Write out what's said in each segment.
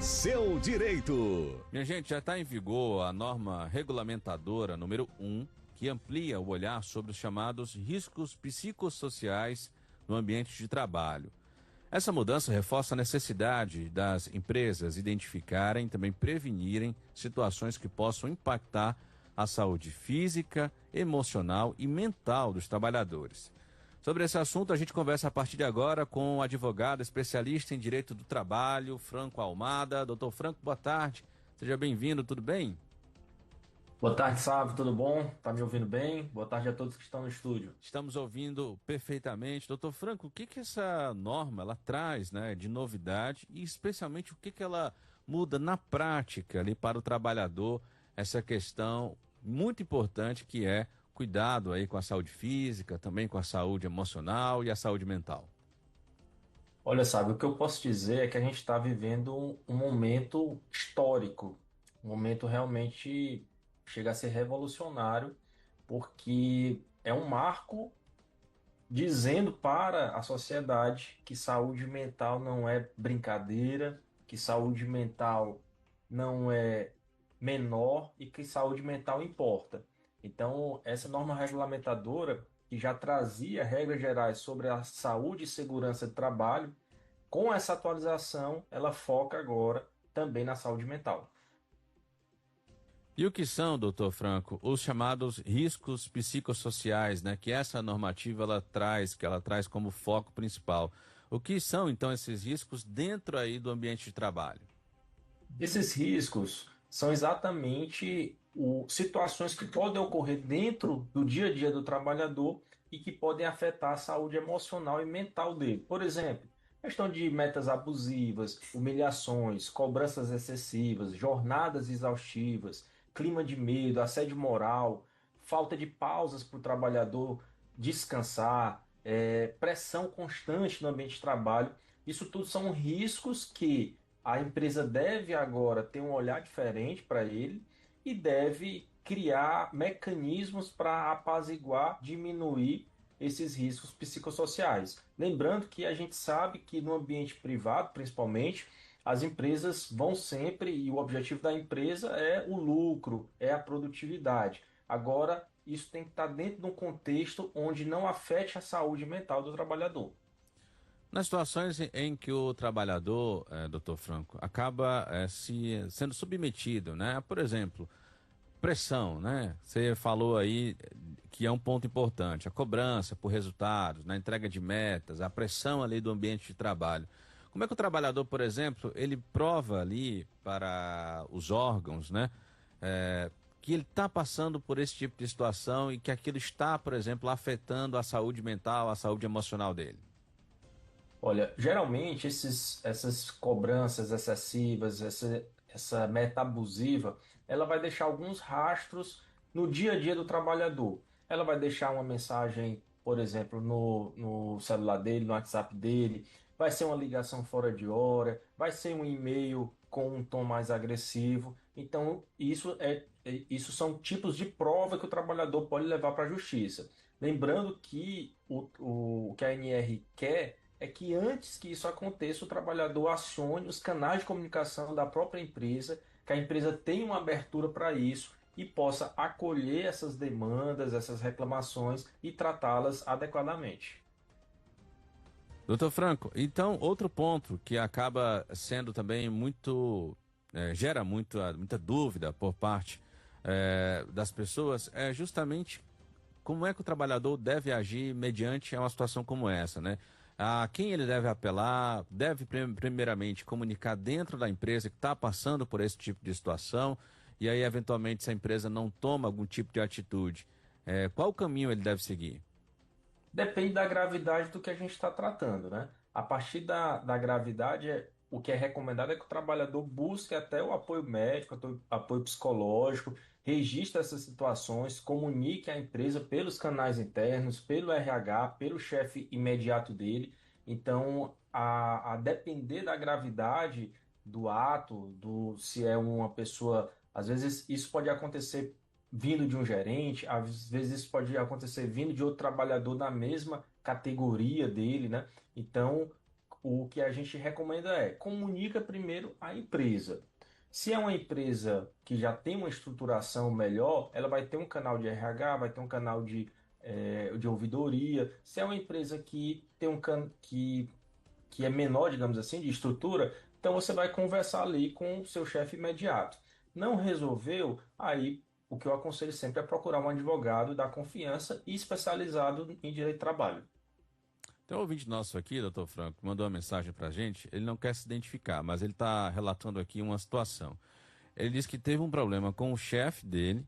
Seu direito. Minha gente, já está em vigor a norma regulamentadora número 1, que amplia o olhar sobre os chamados riscos psicossociais no ambiente de trabalho. Essa mudança reforça a necessidade das empresas identificarem e também prevenirem situações que possam impactar a saúde física, emocional e mental dos trabalhadores. Sobre esse assunto, a gente conversa a partir de agora com o advogado especialista em direito do trabalho, Franco Almada. Doutor Franco, boa tarde. Seja bem-vindo, tudo bem? Boa tarde, Sávio, tudo bom? Tá me ouvindo bem? Boa tarde a todos que estão no estúdio. Estamos ouvindo perfeitamente. Doutor Franco, o que essa norma ela traz, né, de novidade e especialmente o que ela muda na prática ali para o trabalhador, essa questão muito importante que é cuidado aí com a saúde física, também com a saúde emocional e a saúde mental? Olha, Sávio, o que eu posso dizer é que a gente está vivendo um momento histórico, um momento realmente chega a ser revolucionário, porque é um marco dizendo para a sociedade que saúde mental não é brincadeira, que saúde mental não é menor e que saúde mental importa. Então, essa norma regulamentadora, que já trazia regras gerais sobre a saúde e segurança de trabalho, com essa atualização, ela foca agora também na saúde mental. E o que são, doutor Franco, os chamados riscos psicossociais, né, que essa normativa que ela traz como foco principal? O que são, então, esses riscos dentro aí do ambiente de trabalho? Esses riscos são exatamente situações que podem ocorrer dentro do dia a dia do trabalhador e que podem afetar a saúde emocional e mental dele. Por exemplo, questão de metas abusivas, humilhações, cobranças excessivas, jornadas exaustivas, clima de medo, assédio moral, falta de pausas para o trabalhador descansar, pressão constante no ambiente de trabalho. Isso tudo são riscos que a empresa deve agora ter um olhar diferente para ele e deve criar mecanismos para apaziguar, diminuir esses riscos psicossociais. Lembrando que a gente sabe que no ambiente privado, principalmente, as empresas vão sempre, e o objetivo da empresa é o lucro, é a produtividade. Agora, isso tem que estar dentro de um contexto onde não afete a saúde mental do trabalhador. Nas situações em que o trabalhador, doutor Franco, acaba sendo submetido, né? Por exemplo, pressão, né? Você falou aí que é um ponto importante, a cobrança por resultados, na entrega de metas, a pressão ali do ambiente de trabalho. Como é que o trabalhador, por exemplo, ele prova ali para os órgãos, né? Que ele está passando por esse tipo de situação e que aquilo está, por exemplo, afetando a saúde mental, a saúde emocional dele? Olha, geralmente essas cobranças excessivas, essa meta abusiva, ela vai deixar alguns rastros no dia a dia do trabalhador. Ela vai deixar uma mensagem, por exemplo, no celular dele, no WhatsApp dele, vai ser uma ligação fora de hora, vai ser um e-mail com um tom mais agressivo. Então, isso são tipos de prova que o trabalhador pode levar para a justiça. Lembrando que o que a ANR quer é que antes que isso aconteça, o trabalhador acione os canais de comunicação da própria empresa, que a empresa tenha uma abertura para isso e possa acolher essas demandas, essas reclamações e tratá-las adequadamente. Doutor Franco, então outro ponto que acaba sendo também gera muita dúvida por parte das pessoas é justamente como é que o trabalhador deve agir mediante uma situação como essa, né? A quem ele deve apelar, deve primeiramente comunicar dentro da empresa que está passando por esse tipo de situação e aí eventualmente se a empresa não toma algum tipo de atitude, qual o caminho ele deve seguir? Depende da gravidade do que a gente está tratando, né? A partir da gravidade, o que é recomendado é que o trabalhador busque até o apoio médico, apoio psicológico, registre essas situações, comunique à empresa pelos canais internos, pelo RH, pelo chefe imediato dele. Então, a depender da gravidade do ato, se é uma pessoa, às vezes isso pode acontecer vindo de um gerente, às vezes isso pode acontecer vindo de outro trabalhador na mesma categoria dele, né? Então, o que a gente recomenda é comunica primeiro a empresa. Se é uma empresa que já tem uma estruturação melhor, ela vai ter um canal de RH, vai ter um canal de ouvidoria. Se é uma empresa que tem que é menor, digamos assim, de estrutura, então você vai conversar ali com o seu chefe imediato. Não resolveu, aí o que eu aconselho sempre é procurar um advogado da confiança e especializado em direito de trabalho. Tem um ouvinte nosso aqui, doutor Franco, que mandou uma mensagem para a gente. Ele não quer se identificar, mas ele está relatando aqui uma situação. Ele disse que teve um problema com o chefe dele,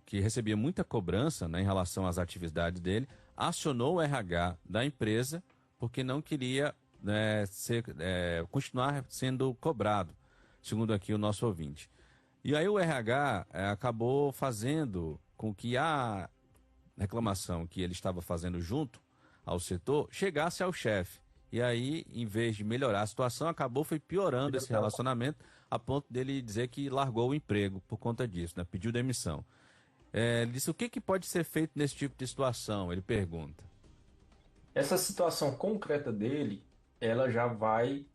que recebia muita cobrança, né, em relação às atividades dele, acionou o RH da empresa porque não queria, né, continuar sendo cobrado, segundo aqui o nosso ouvinte. E aí o RH acabou fazendo com que a reclamação que ele estava fazendo junto ao setor chegasse ao chefe. E aí, em vez de melhorar a situação, acabou foi piorando esse relacionamento, a ponto dele dizer que largou o emprego por conta disso, né? Pediu demissão. Ele disse, o que pode ser feito nesse tipo de situação? Ele pergunta. Essa situação concreta dele, ela já vai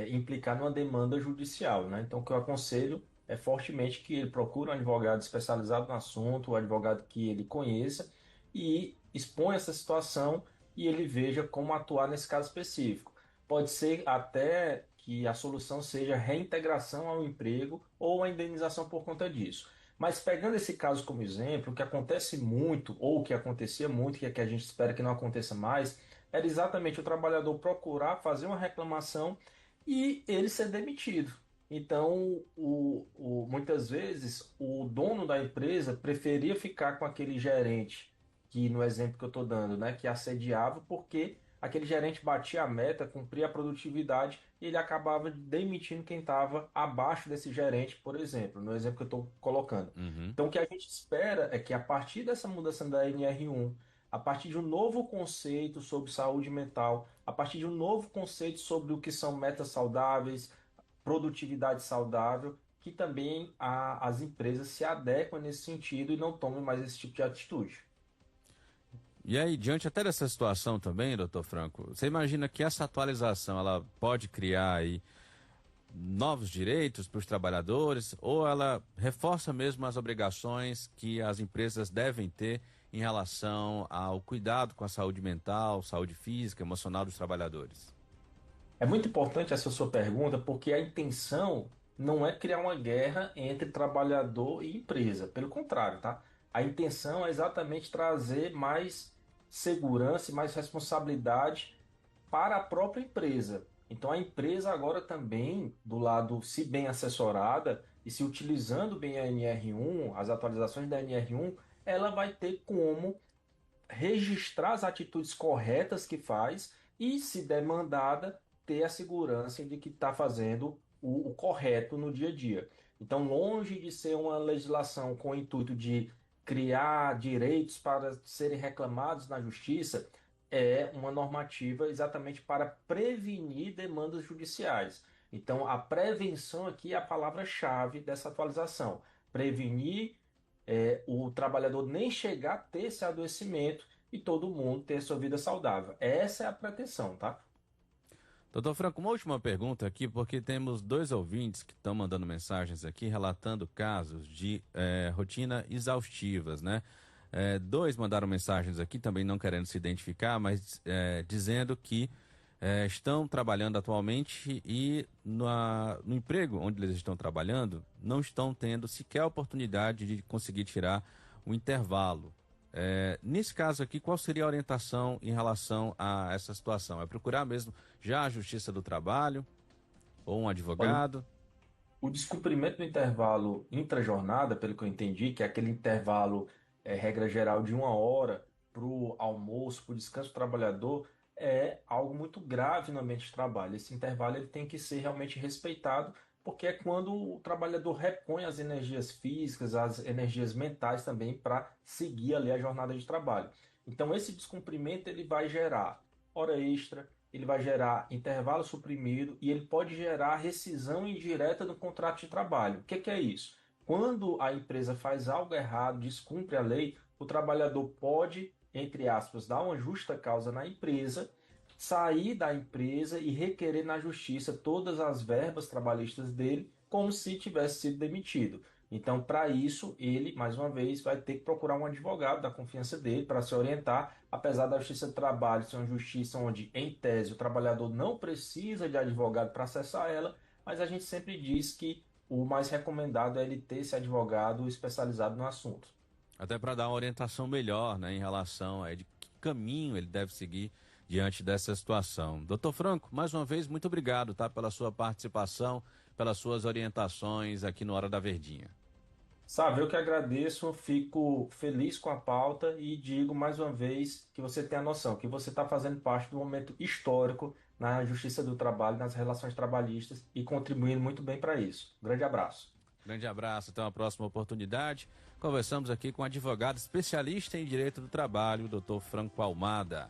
implicar numa demanda judicial, né? Então, o que eu aconselho é fortemente que ele procure um advogado especializado no assunto, um advogado que ele conheça e exponha essa situação e ele veja como atuar nesse caso específico. Pode ser até que a solução seja reintegração ao emprego ou a indenização por conta disso. Mas pegando esse caso como exemplo, o que acontece muito, ou o que acontecia muito, que é que a gente espera que não aconteça mais, era exatamente o trabalhador procurar fazer uma reclamação e ele ser demitido. Então, muitas vezes, o dono da empresa preferia ficar com aquele gerente, que no exemplo que eu estou dando, né, que assediava, porque aquele gerente batia a meta, cumpria a produtividade e ele acabava demitindo quem estava abaixo desse gerente, por exemplo, no exemplo que eu estou colocando. Uhum. Então, o que a gente espera é que a partir dessa mudança da NR1, a partir de um novo conceito sobre saúde mental, a partir de um novo conceito sobre o que são metas saudáveis, produtividade saudável, que também as empresas se adequem nesse sentido e não tomem mais esse tipo de atitude. E aí, diante até dessa situação também, doutor Franco, você imagina que essa atualização ela pode criar aí novos direitos para os trabalhadores ou ela reforça mesmo as obrigações que as empresas devem ter em relação ao cuidado com a saúde mental, saúde física, emocional dos trabalhadores? É muito importante essa sua pergunta, porque a intenção não é criar uma guerra entre trabalhador e empresa. Pelo contrário, tá? A intenção é exatamente trazer mais segurança e mais responsabilidade para a própria empresa. Então a empresa agora também, do lado, se bem assessorada e se utilizando bem a NR1, as atualizações da NR1, ela vai ter como registrar as atitudes corretas que faz e, se demandada, ter a segurança de que está fazendo o correto no dia a dia. Então, longe de ser uma legislação com o intuito de criar direitos para serem reclamados na justiça, é uma normativa exatamente para prevenir demandas judiciais. Então, a prevenção aqui é a palavra-chave dessa atualização. Prevenir o trabalhador nem chegar a ter esse adoecimento e todo mundo ter sua vida saudável. Essa é a pretensão, tá? Doutor Franco, uma última pergunta aqui, porque temos dois ouvintes que estão mandando mensagens aqui relatando casos de rotina exaustivas, né? Dois mandaram mensagens aqui, também não querendo se identificar, mas dizendo que estão trabalhando atualmente e no emprego onde eles estão trabalhando, não estão tendo sequer a oportunidade de conseguir tirar o intervalo. Nesse caso aqui, qual seria a orientação em relação a essa situação? É procurar mesmo já a Justiça do Trabalho ou um Olha, advogado? o descumprimento do intervalo intra-jornada, pelo que eu entendi, que é aquele intervalo, regra geral, de 1 hora para o almoço, para o descanso do trabalhador, é algo muito grave no ambiente de trabalho. Esse intervalo ele tem que ser realmente respeitado, porque é quando o trabalhador repõe as energias físicas, as energias mentais também para seguir ali a jornada de trabalho. Então, esse descumprimento ele vai gerar hora extra, ele vai gerar intervalo suprimido e ele pode gerar rescisão indireta do contrato de trabalho. O que é isso? Quando a empresa faz algo errado, descumpre a lei, o trabalhador pode, entre aspas, dar uma justa causa na empresa sair da empresa e requerer na justiça todas as verbas trabalhistas dele, como se tivesse sido demitido. Então, para isso, ele, mais uma vez, vai ter que procurar um advogado da confiança dele para se orientar, apesar da Justiça do Trabalho ser uma justiça onde, em tese, o trabalhador não precisa de advogado para acessar ela, mas a gente sempre diz que o mais recomendado é ele ter esse advogado especializado no assunto. Até para dar uma orientação melhor, né, em relação a de que caminho ele deve seguir diante dessa situação. Doutor Franco, mais uma vez, muito obrigado, tá, pela sua participação, pelas suas orientações aqui no Hora da Verdinha. Sabe, eu que agradeço, fico feliz com a pauta e digo mais uma vez que você tem a noção que você está fazendo parte do momento histórico na Justiça do Trabalho, nas relações trabalhistas e contribuindo muito bem para isso. Grande abraço. Grande abraço, até uma próxima oportunidade. Conversamos aqui com um advogado especialista em direito do trabalho, o doutor Franco Almada.